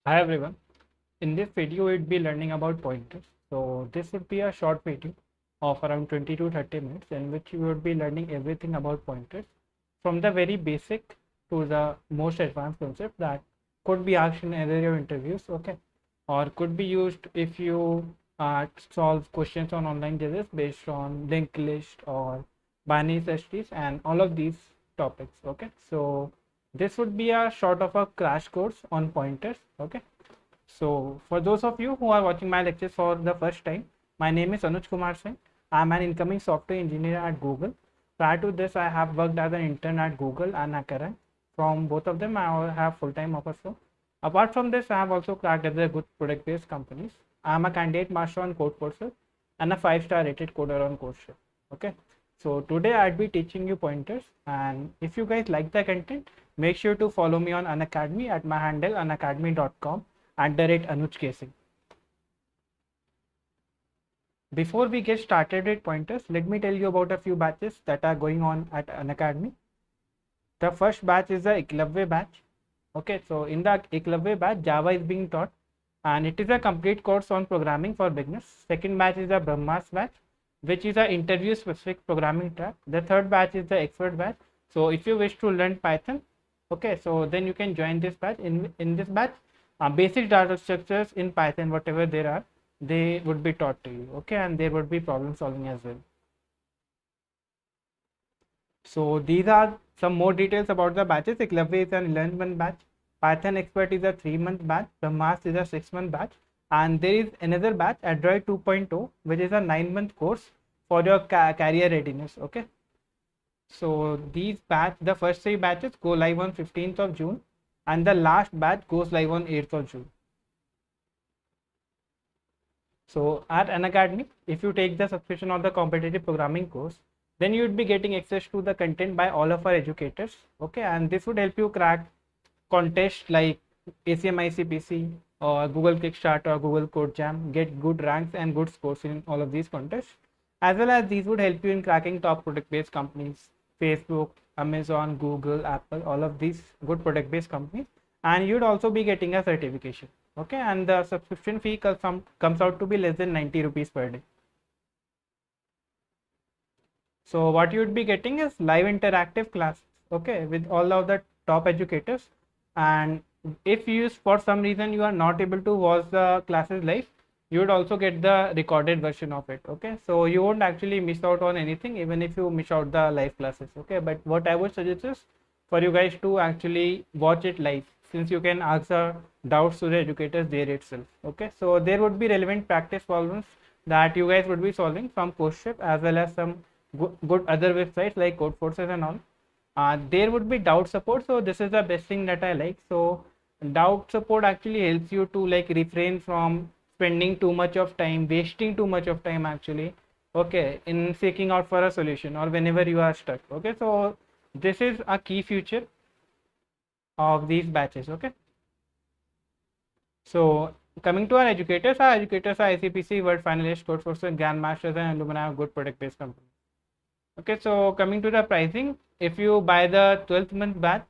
Hi everyone. In this video, we'd be learning about pointers. So this would be a short video of around 20 to 30 minutes in which you would be learning everything about pointers from the very basic to the most advanced concept that could be asked in either your interviews, okay, or could be used if you solve questions on online quizzes based on linked list or binary search trees and all of these topics, okay. So this would be a sort of a crash course on pointers, okay. So for those of you who are watching my lectures for the first time, my name is Anuj Kumar Singh. I am an incoming software engineer at Google. Prior to this, I have worked as an intern at Google and Akaran. From both of them, I have full-time offers. So apart from this, I have also cracked other good product-based companies. I am a candidate master on Codeforces and a 5-star rated coder on Coursera. Okay. So today I'd be teaching you pointers, and if you guys like the content, make sure to follow me on Unacademy at my handle unacademy.com @Anuj Kesing. Before we get started with pointers, let me tell you about a few batches that are going on at Unacademy. The first batch is the Eklavya batch. Okay, so in the Eklavya batch, Java is being taught and it is a complete course on programming for beginners. Second batch is the Brahmas batch, which is an interview specific programming track. The third batch is the expert batch. So if you wish to learn Python, okay, so then you can join this batch. In this batch, basic data structures in Python, whatever there are, they would be taught to you, okay, and there would be problem solving as well. So these are some more details about the batches. Eklavya is an 11-month batch, Python expert is a 3-month batch, Brahmas is a 6-month batch, and there is another batch, Android 2.0, which is a 9-month course for your career readiness, okay. So these the first 3 batches go live on 15th of June and the last batch goes live on 8th of June. So at Unacademy, if you take the subscription of the competitive programming course, then you would be getting access to the content by all of our educators, okay, and this would help you crack contests like ACM ICPC or Google Kickstart or Google Code Jam, get good ranks and good scores in all of these contests, as well as these would help you in cracking top product based companies, Facebook, Amazon, Google, Apple, all of these good product based companies, and you'd also be getting a certification, okay, and the subscription fee comes out to be less than 90 rupees per day. So what you would be getting is live interactive classes, okay, with all of the top educators, and if you for some reason you are not able to watch the classes live, you would also get the recorded version of it, okay, so you won't actually miss out on anything even if you miss out the live classes, okay. But what I would suggest is for you guys to actually watch it live, since you can ask the doubts to the educators there itself, okay. So there would be relevant practice problems that you guys would be solving from Coursera as well as some good other websites like Codeforces and all. There would be doubt support, so this is the best thing that I like. So doubt support actually helps you to like refrain from spending too much of time, wasting too much of time actually, okay, in seeking out for a solution or whenever you are stuck, okay. So this is a key feature of these batches, okay. So coming to our educators are ICPC, World Finalist, Codeforces, Grandmasters and alumni of good product based companies. Okay, so coming to the pricing, if you buy the 12th month batch,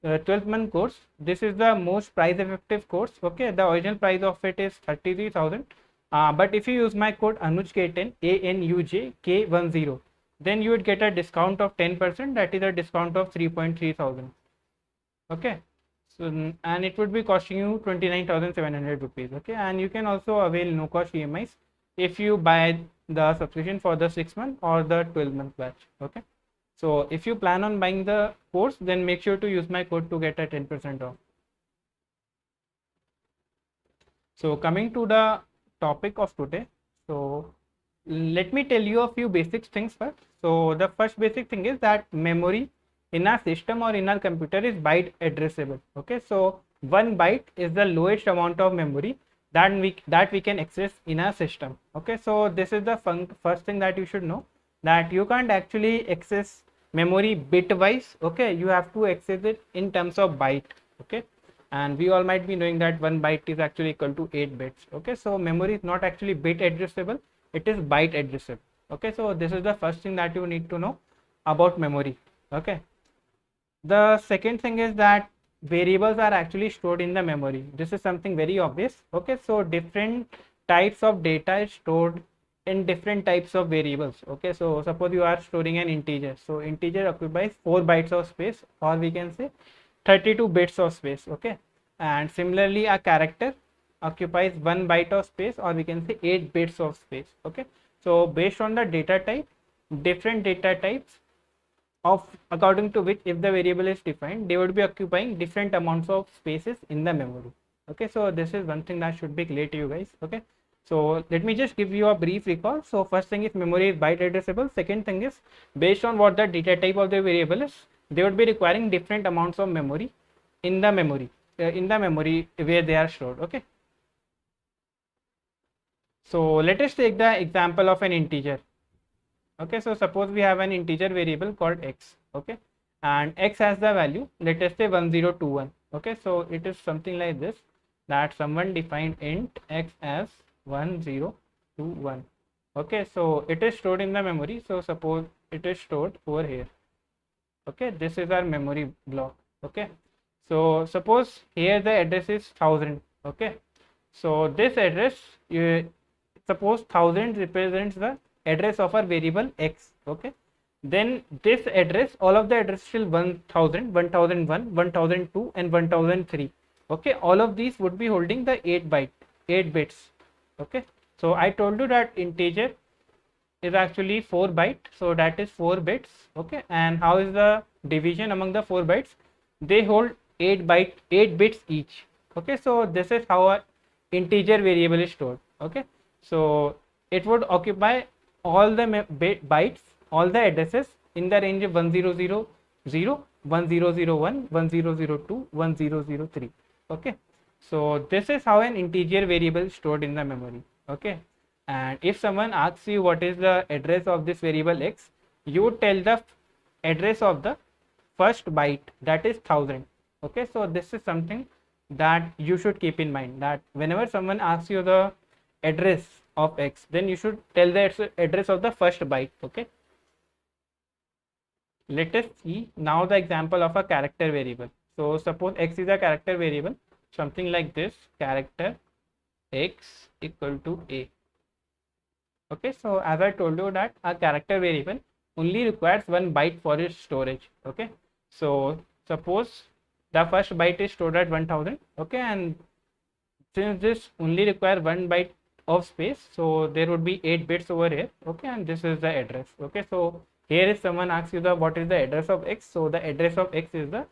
12th month course, this is the most price effective course, okay. The original price of it is 33,000, but if you use my code ANUJK10, ANUJK10, then you would get a discount of 10%, that is a discount of 3.3 thousand, okay. So and it would be costing you 29,700 rupees, okay, and you can also avail no cost EMIs if you buy the subscription for the 6-month or the 12-month batch, okay. So if you plan on buying the course, then make sure to use my code to get a 10% off. So coming to the topic of today, so let me tell you a few basic things first. So the first basic thing is that memory in our system or in our computer is byte addressable, okay. So 1 byte is the lowest amount of memory that we can access in our system, okay. So this is the first thing that you should know, that you can't actually access memory bitwise, okay. You have to access it in terms of byte, okay, and we all might be knowing that 1 byte is actually equal to 8 bits, okay. So memory is not actually bit addressable, it is byte addressable, okay. So this is the first thing that you need to know about memory, okay. The second thing is that variables are actually stored in the memory. This is something very obvious. Okay, so different types of data is stored in different types of variables. Okay, so suppose you are storing an integer, so integer occupies 4 bytes of space, or we can say 32 bits of space. Okay, and similarly a character occupies 1 byte of space, or we can say 8 bits of space. Okay, so based on the data type, different data types of according to which if the variable is defined, they would be occupying different amounts of spaces in the memory. Okay, so this is one thing that should be clear to you guys. Okay, so let me just give you a brief recall. So first thing is memory is byte addressable. Second thing is based on what the data type of the variable is, they would be requiring different amounts of memory in the memory where they are stored. Okay, so let us take the example of an integer. Okay, so suppose we have an integer variable called x. Okay, and x has the value, let us say 1021. Okay, so it is something like this, that someone defined int x as 1021. Okay, so it is stored in the memory. So suppose it is stored over here. Okay, this is our memory block. Okay, so suppose here the address is 1000. Okay, so this address, suppose 1000 represents the address of our variable x. Okay, then this address, all of the address till 1000, 1001, 1002 and 1003. Okay, all of these would be holding the 8 bits. Okay, so I told you that integer is actually 4 byte, so that is 4 bits. Okay, and how is the division among the 4 bytes? They hold 8 bits each. Okay, so this is how a integer variable is stored. Okay, so it would occupy all the bytes, all the addresses in the range of 1000, 1001, 1002, 1003. Okay, so this is how an integer variable is stored in the memory. Okay, and if someone asks you what is the address of this variable x, you would tell the address of the first byte, that is 1000. Okay, so this is something that you should keep in mind, that whenever someone asks you the address of x, then you should tell the address of the first byte. Okay, let us see now the example of a character variable. So suppose x is a character variable, something like this, character x equal to a. Okay, so as I told you that a character variable only requires 1 byte for its storage. Okay, so suppose the first byte is stored at 1000. Okay, and since this only require 1 byte of space, so there would be 8 bits over here. Okay, and this is the address. Okay, so here if someone asks you the what is the address of x, so the address of x is the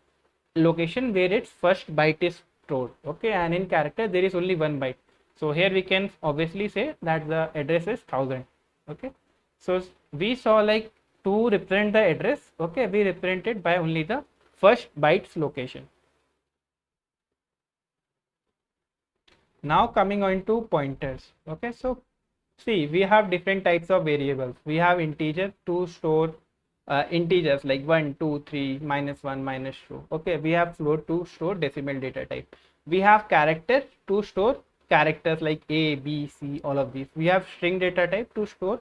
location where its first byte is stored. Okay, and in character there is only 1 byte, so here we can obviously say that the address is 1000. Okay, so we saw like to represent the address. Okay, we represent it by only the first byte's location. Now coming on to pointers. Okay, so see, we have different types of variables. We have integer to store integers like 1, 2, 3, -1, -2. Okay, we have float to store decimal data type. We have character to store characters like A, B, C, all of these. We have string data type to store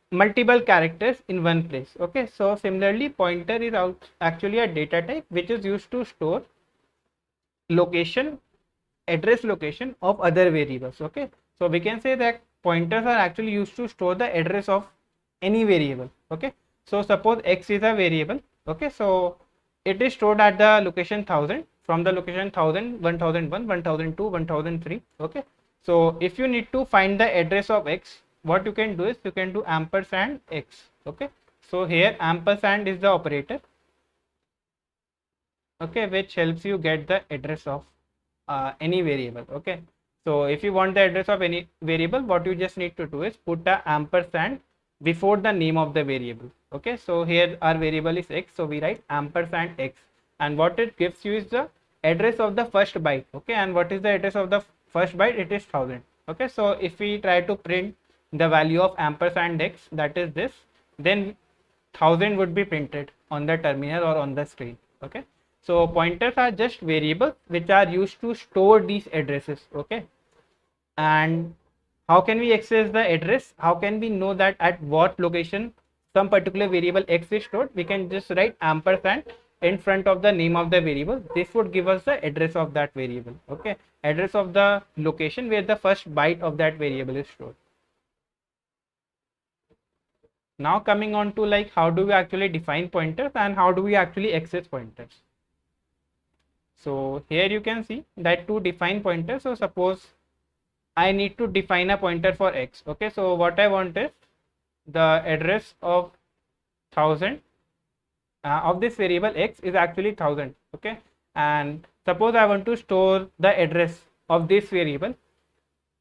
multiple characters in one place. Okay, so similarly pointer is actually a data type which is used to store location, address location of other variables. Okay, so we can say that pointers are actually used to store the address of any variable. Okay, so suppose x is a variable. Okay, so it is stored at the location 1000, from the location 1000, 1001, 1002, 1003. Okay, so if you need to find the address of x, what you can do is you can do ampersand x. Okay, so here ampersand is the operator, okay, which helps you get the address of any variable. Okay, so if you want the address of any variable, what you just need to do is put the ampersand before the name of the variable. Okay, so here our variable is x, so we write ampersand x, and what it gives you is the address of the first byte. Okay, and what is the address of the first byte? It is 1000. Okay, so if we try to print the value of ampersand x, that is this, then 1000 would be printed on the terminal or on the screen. Okay, so pointers are just variables which are used to store these addresses. Okay, and how can we access the address? How can we know that at what location some particular variable x is stored? We can just write ampersand in front of the name of the variable, this would give us the address of that variable. Okay, address of the location where the first byte of that variable is stored. Now coming on to like how do we actually define pointers and how do we actually access pointers. So here you can see that to define pointers, so suppose I need to define a pointer for x. Okay, so what I want is the address of 1000 of this variable x is actually 1000. Okay, and suppose I want to store the address of this variable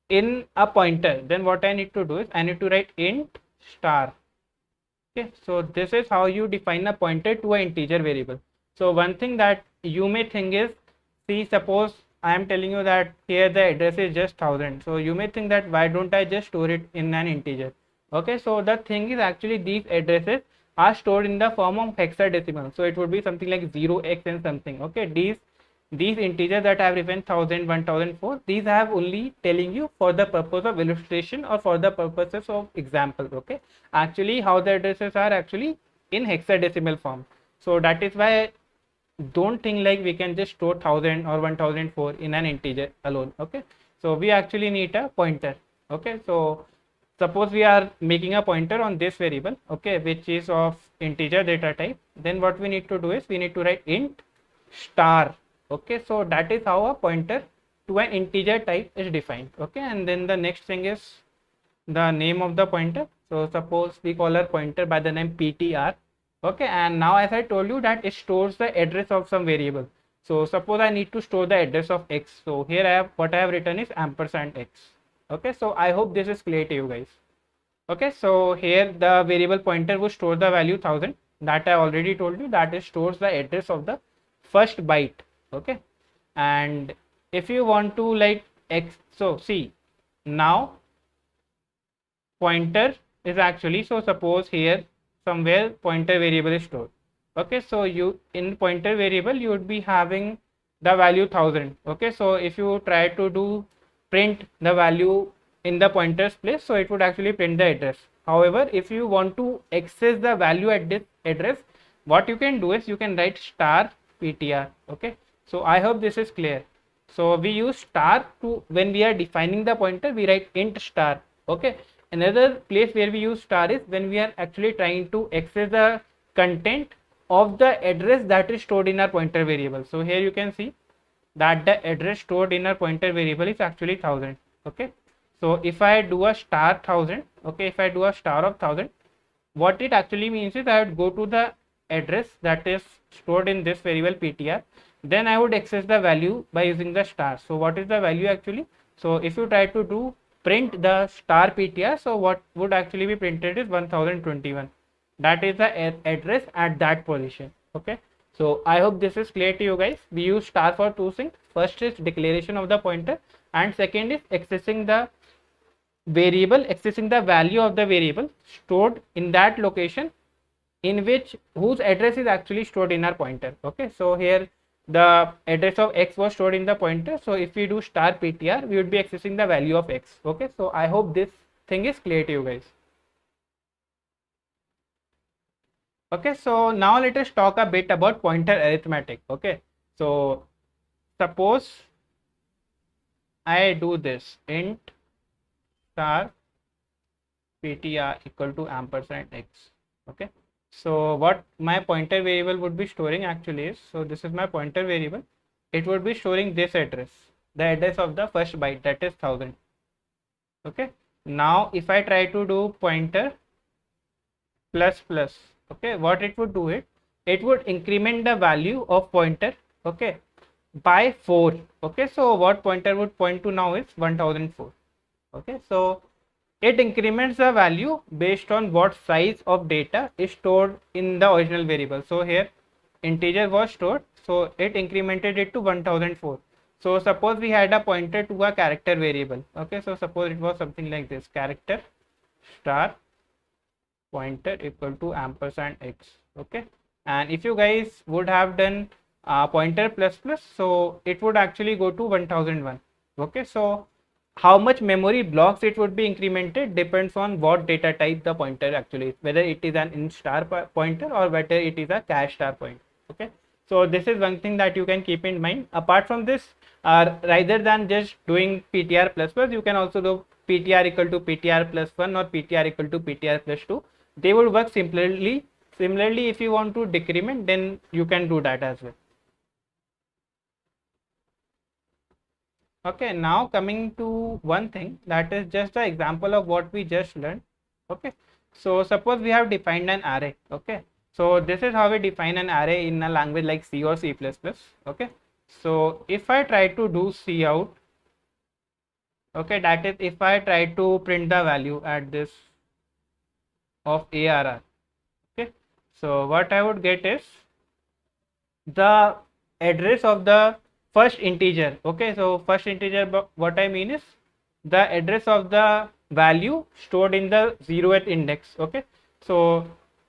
in a pointer, then what I need to do is I need to write int star. Okay, so this is how you define a pointer to an integer variable. So one thing that you may think is, see, suppose I am telling you that here the address is just 1000, so you may think that why don't I just store it in an integer. Okay, so the thing is actually these addresses are stored in the form of hexadecimal, so it would be something like 0x and something. Okay, these integers that I have written 1000, 1004, these I have only telling you for the purpose of illustration or for the purposes of example. Okay, actually how the addresses are actually in hexadecimal form, so that is why don't think like we can just store 1000 or 1004 in an integer alone. Okay, so we actually need a pointer. Okay, so suppose we are making a pointer on this variable, okay, which is of integer data type, then what we need to do is we need to write int star. Okay, so that is how a pointer to an integer type is defined. Okay, and then the next thing is the name of the pointer. So suppose we call our pointer by the name ptr. Okay, and now as I told you that it stores the address of some variable. So suppose I need to store the address of x, so here I have what I have written is ampersand x. Okay, so I hope this is clear to you guys. Okay, so here the variable pointer will store the value 1000, that I already told you, that it stores the address of the first byte. Okay, and if you want to like x, so see, now pointer is actually, so suppose here somewhere pointer variable is stored. Okay, so you in pointer variable you would be having the value 1000. Okay, so if you try to do print the value in the pointer's place, so it would actually print the address. However, if you want to access the value at this address, what you can do is you can write star ptr. Okay, so I hope this is clear. So we use star to, when we are defining the pointer, we write int star. Okay, another place where we use star is when we are actually trying to access the content of the address that is stored in our pointer variable. So here you can see that the address stored in our pointer variable is actually 1000. Okay, so if I do a star 1000, okay, if I do a star of 1000, what it actually means is I would go to the address that is stored in this variable ptr, then I would access the value by using the star. So what is the value actually? So if you try to do print the star ptr, so what would actually be printed is 1021. That is the address at that position. Okay, so I hope this is clear to you guys. We use star for two things. First is declaration of the pointer, and second is accessing the variable, accessing the value of the variable stored in that location in which whose address is actually stored in our pointer. Okay, so here the address of x was stored in the pointer, so if we do star ptr, we would be accessing the value of x. Okay, so I hope this thing is clear to you guys. Okay, so now let us talk a bit about pointer arithmetic. Okay, so suppose I do this int star ptr equal to ampersand x. Okay, so what my pointer variable would be storing actually is, so this is my pointer variable, it would be storing this address, the address of the first byte, that is 1000. Okay, now if I try to do pointer plus plus, okay, what it would do, it would increment the value of pointer, okay, by 4. Okay, so what pointer would point to now is 1004. Okay, so it increments the value based on what size of data is stored in the original variable. So here integer was stored, so it incremented it to 1004. So suppose we had a pointer to a character variable. Okay, so suppose it was something like this, character star pointer equal to ampersand x. Okay, and if you guys would have done pointer plus plus, so it would actually go to 1001. Okay, so how much memory blocks it would be incremented depends on what data type the pointer actually is, whether it is an int star pointer or whether it is a char star pointer. Okay, So this is one thing that you can keep in mind. Apart from this, rather than just doing ptr plus plus, you can also do ptr equal to ptr plus 1 or ptr equal to ptr plus 2. They would work similarly. If you want to decrement, then you can do that as well. Okay, now coming to one thing that is just an example of what we just learned. Okay, so suppose we have defined an array. Okay, so this is how we define an array in a language like C or C++. Okay, so if I try to do cout, okay, that is if I try to print the value at this of arr. Okay, so what I would get is the address of the first integer. Okay, so first integer, what I mean is the address of the value stored in the 0th index. Okay, so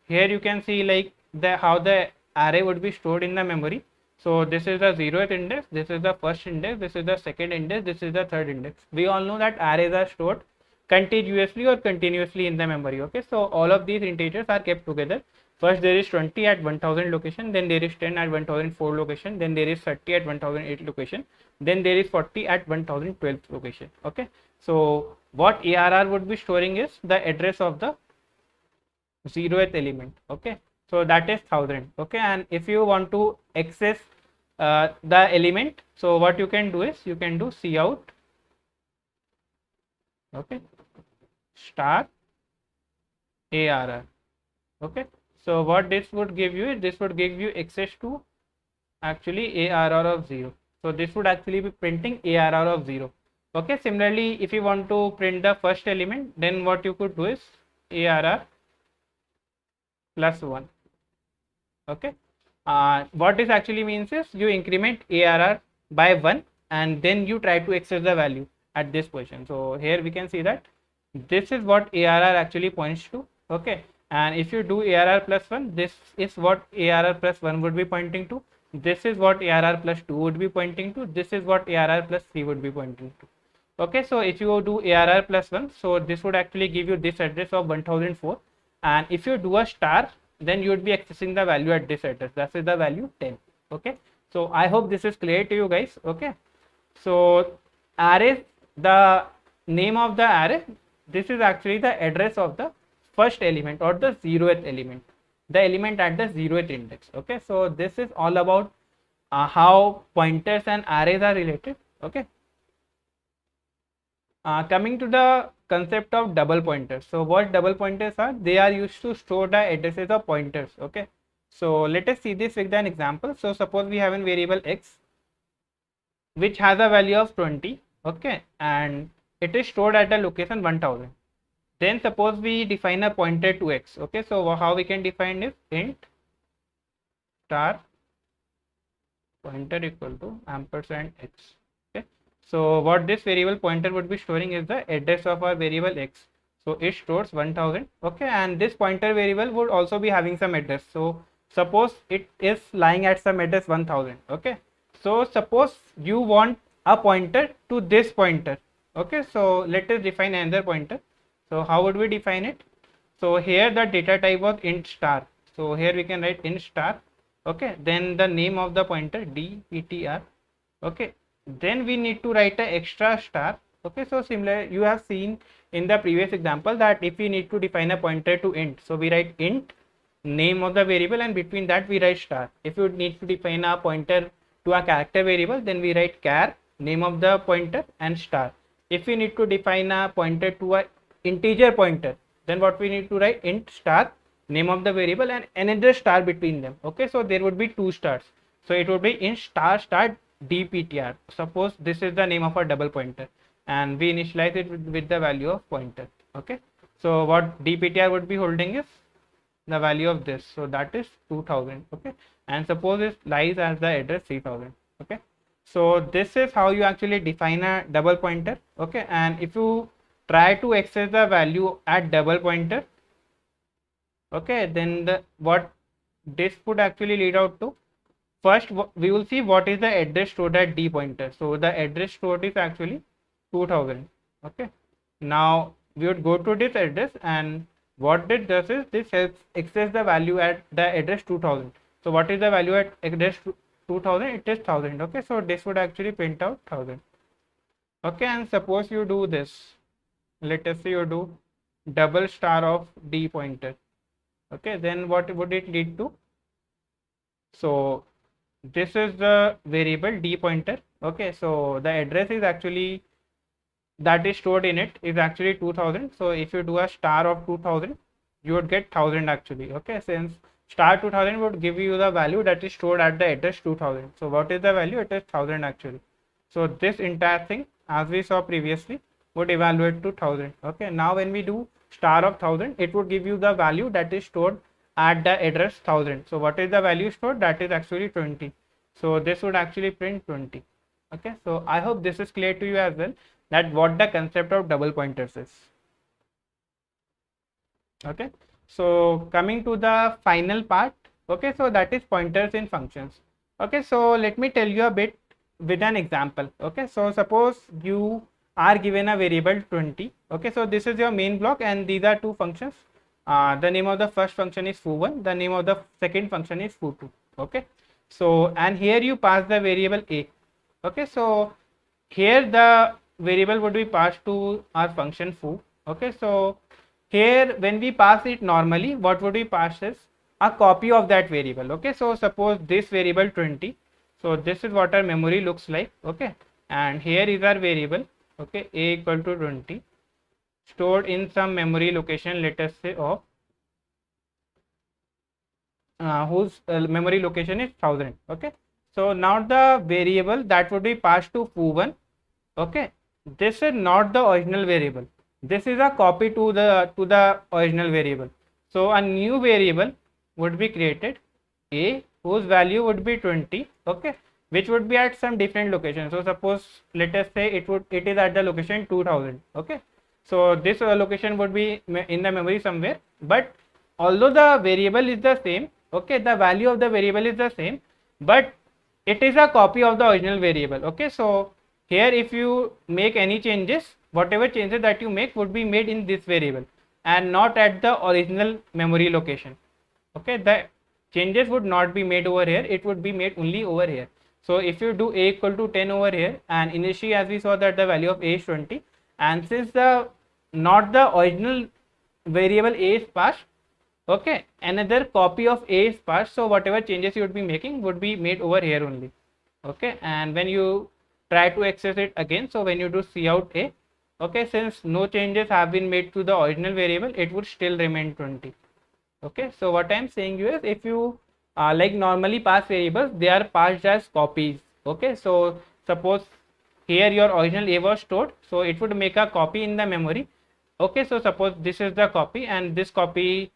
here you can see like how the array would be stored in the memory. So this is the 0th index, this is the first index, this is the second index, this is the third index. We all know that arrays are stored contiguously or continuously in the memory. Okay, so all of these integers are kept together. First there is 20 at 1000 location, then there is 10 at 1004 location, then there is 30 at 1008 location, then there is 40 at 1012 location. Okay, so what arr would be storing is the address of the 0th element. Okay, so that is 1000. Okay, and if you want to access the element, so what you can do is you can do cout, okay, star arr. Okay, so what this would give you is this would give you access to actually arr of 0. So this would actually be printing arr of 0. Okay, similarly if you want to print the first element, then what you could do is arr plus 1. Okay, what this actually means is you increment arr by 1 and then you try to access the value at this position. So here we can see that this is what arr actually points to. Okay, and if you do arr plus 1, this is what arr plus 1 would be pointing to, this is what arr plus 2 would be pointing to, this is what arr plus 3 would be pointing to. Okay, so if you do arr plus 1, so this would actually give you this address of 1004, and if you do a star, then you would be accessing the value at this address, that is the value 10. Okay, so I hope this is clear to you guys. Okay, so array, the name of the array, this is actually the address of the first element or the 0th element, the element at the 0th index. Okay, so this is all about how pointers and arrays are related. Okay, coming to the concept of double pointers. So what double pointers are? They are used to store the addresses of pointers. Okay, so let us see this with an example. So suppose we have a variable x which has a value of 20. Okay, and it is stored at the location 1000. Then suppose we define a pointer to x. Okay, so how we can define is int star pointer equal to ampersand x. Okay, so what this variable pointer would be storing is the address of our variable x. So it stores 1000. Okay, and this pointer variable would also be having some address. So suppose it is lying at some address 1000. Okay, so suppose you want a pointer to this pointer. Okay, so let us define another pointer. So how would we define it? So here the data type was int star. So here we can write int star. Okay, then the name of the pointer dptr. Okay, then we need to write a extra star. Okay, so similar, you have seen in the previous example that if we need to define a pointer to int, so we write int name of the variable and between that we write star. If you need to define a pointer to a character variable, then we write char name of the pointer and star. If we need to define a pointer to a integer pointer, then what we need to write int star name of the variable and another star between them. Okay, so there would be two stars, so it would be int star star dptr. Suppose this is the name of a double pointer and we initialize it with the value of pointer. Okay, so what dptr would be holding is the value of this, so that is 2000. Okay, and suppose it lies as the address 3000. Okay, so this is how you actually define a double pointer. Okay, and if you try to access the value at double pointer, okay, then what this would actually lead out to, first we will see what is the address stored at d pointer. So the address stored is actually 2000. Okay, now we would go to this address and what it does is this helps access the value at the address 2000. So what is the value at address 2000? It is 1000. Okay, so this would actually print out 1000. Okay, and suppose you do this, let us say you do double star of d pointer. Okay, then what would it lead to? So this is the variable d pointer. Okay, so the address is actually that is stored in it is actually 2000. So if you do a star of 2000, you would get 1000 actually. Okay, since star 2000 would give you the value that is stored at the address 2000. So what is the value? It is 1000 actually. So this entire thing, as we saw previously, would evaluate to 1000. Okay, now when we do star of 1000, it would give you the value that is stored at the address 1000. So what is the value stored? That is actually 20. So this would actually print 20. Okay, so I hope this is clear to you as well, that what the concept of double pointers is. Okay, so coming to the final part. Okay, so that is pointers in functions. Okay, so let me tell you a bit with an example. Okay, so suppose you are given a variable 20. Okay, so this is your main block and these are two functions. The name of the first function is foo1, the name of the second function is foo2. Okay, so and here you pass the variable a. Okay, so here the variable would be passed to our function foo. Okay, so here when we pass it normally, what would we pass is a copy of that variable. Okay, so suppose this variable 20. So this is what our memory looks like. Okay, and here is our variable. Okay, a equal to 20 stored in some memory location, let us say of whose memory location is 1000. Okay, so now the variable that would be passed to foo1. Okay, this is not the original variable, this is a copy to the original variable. So a new variable would be created, a, whose value would be 20. Okay, which would be at some different location. So suppose let us say it is at the location 2000. Okay, so this location would be in the memory somewhere, but although the variable is the same, okay, the value of the variable is the same, but it is a copy of the original variable. Okay, so here if you make any changes, whatever changes that you make would be made in this variable and not at the original memory location. Okay, the changes would not be made over here, it would be made only over here. So if you do a equal to 10 over here, and initially as we saw that the value of a is 20, and since the not the original variable a is passed, okay, another copy of a is passed, so whatever changes you would be making would be made over here only. Okay, and when you try to access it again, so when you do cout a, okay, since no changes have been made to the original variable, it would still remain 20. Okay, so what I am saying you is, if you like normally pass variables, they are passed as copies. Okay, so suppose here your original a was stored, so it would make a copy in the memory. Okay, so suppose this is the copy and this copy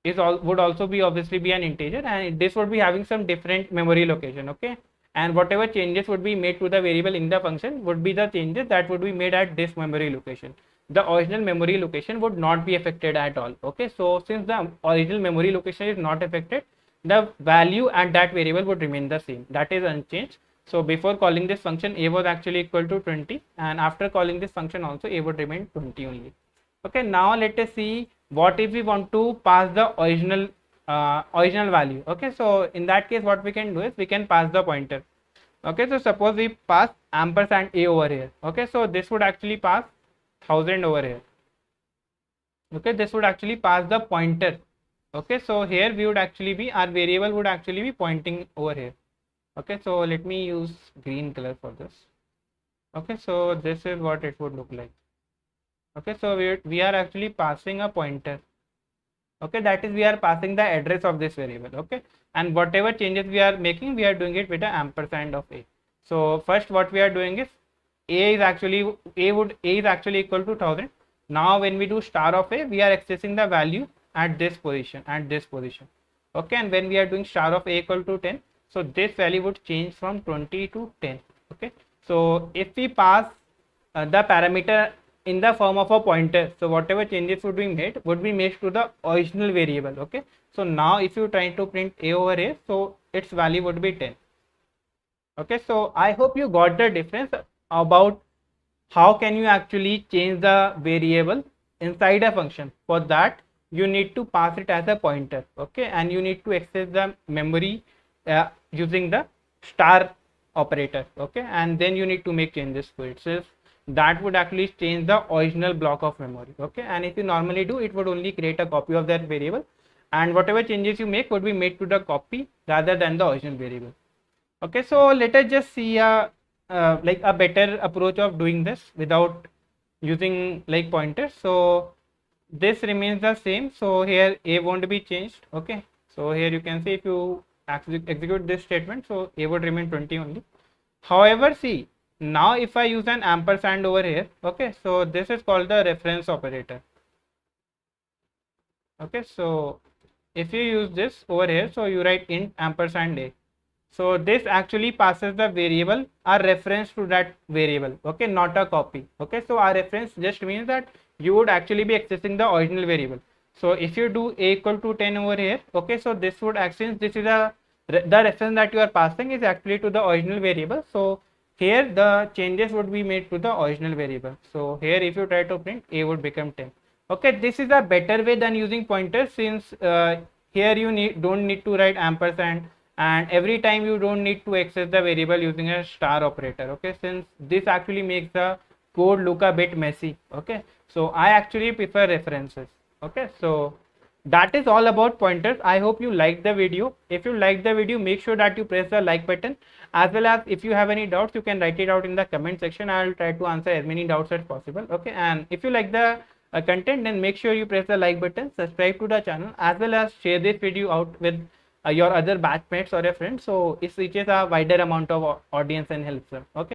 is would also be obviously be an integer, and this would be having some different memory location. Okay, and whatever changes would be made to the variable in the function would be the changes that would be made at this memory location. The original memory location would not be affected at all. Okay, so since the original memory location is not affected, the value at that variable would remain the same, that is unchanged. So before calling this function, a was actually equal to 20, and after calling this function also a would remain 20 only. Okay, now let us see what if we want to pass the original value. Okay, so in that case what we can do is we can pass the pointer. Okay, so suppose we pass ampersand a over here. Okay, so this would actually pass 1000 over here. Okay, this would actually pass the pointer. Okay, so here we would actually be, our variable would actually be pointing over here. Okay, so let me use green color for this. Okay, so this is what it would look like. Okay, so we are actually passing a pointer. Okay, that is we are passing the address of this variable. Okay, and whatever changes we are making, we are doing it with the ampersand of a. So first what we are doing is a is actually equal to 1000. Now when we do star of a, we are accessing the value at this position, okay, and when we are doing star of a equal to 10, so this value would change from 20 to 10. Okay, so if we pass the parameter in the form of a pointer, so whatever changes would be made to the original variable. Okay, so now if you try to print a over a, so its value would be 10. Okay, so I hope you got the difference about how can you actually change the variable inside a function. For that you need to pass it as a pointer, okay, and you need to access the memory using the star operator, okay, and then you need to make changes to it. So that would actually change the original block of memory, okay, and if you normally do, it would only create a copy of that variable, and whatever changes you make would be made to the copy rather than the original variable. Okay, so let us just see a like a better approach of doing this without using like pointers. So this remains the same, so here a won't be changed, okay. So here you can see if you execute this statement, so a would remain 20 only. However, see, now if I use an ampersand over here, okay, so this is called the reference operator, okay. So if you use this over here, so you write int ampersand a, so this actually passes the variable a reference to that variable, okay, not a copy, okay. So our reference just means that you would actually be accessing the original variable. So if you do a equal to 10 over here, okay, so this would actually, this is a the reference that you are passing is actually to the original variable. So here the changes would be made to the original variable. So here if you try to print, a would become 10, okay. This is a better way than using pointers, since here you don't need to write ampersand, and every time you don't need to access the variable using a star operator, okay, since this actually makes the code look a bit messy, okay. So I actually prefer references, okay. So that is all about pointers. I hope you liked the video. If you liked the video, make sure that you press the like button, as well as if you have any doubts, you can write it out in the comment section. I will try to answer as many doubts as possible, okay. And if you like the content, then make sure you press the like button, subscribe to the channel, as well as share this video out with your other batchmates or your friends, so it reaches a wider amount of audience and helps them, okay.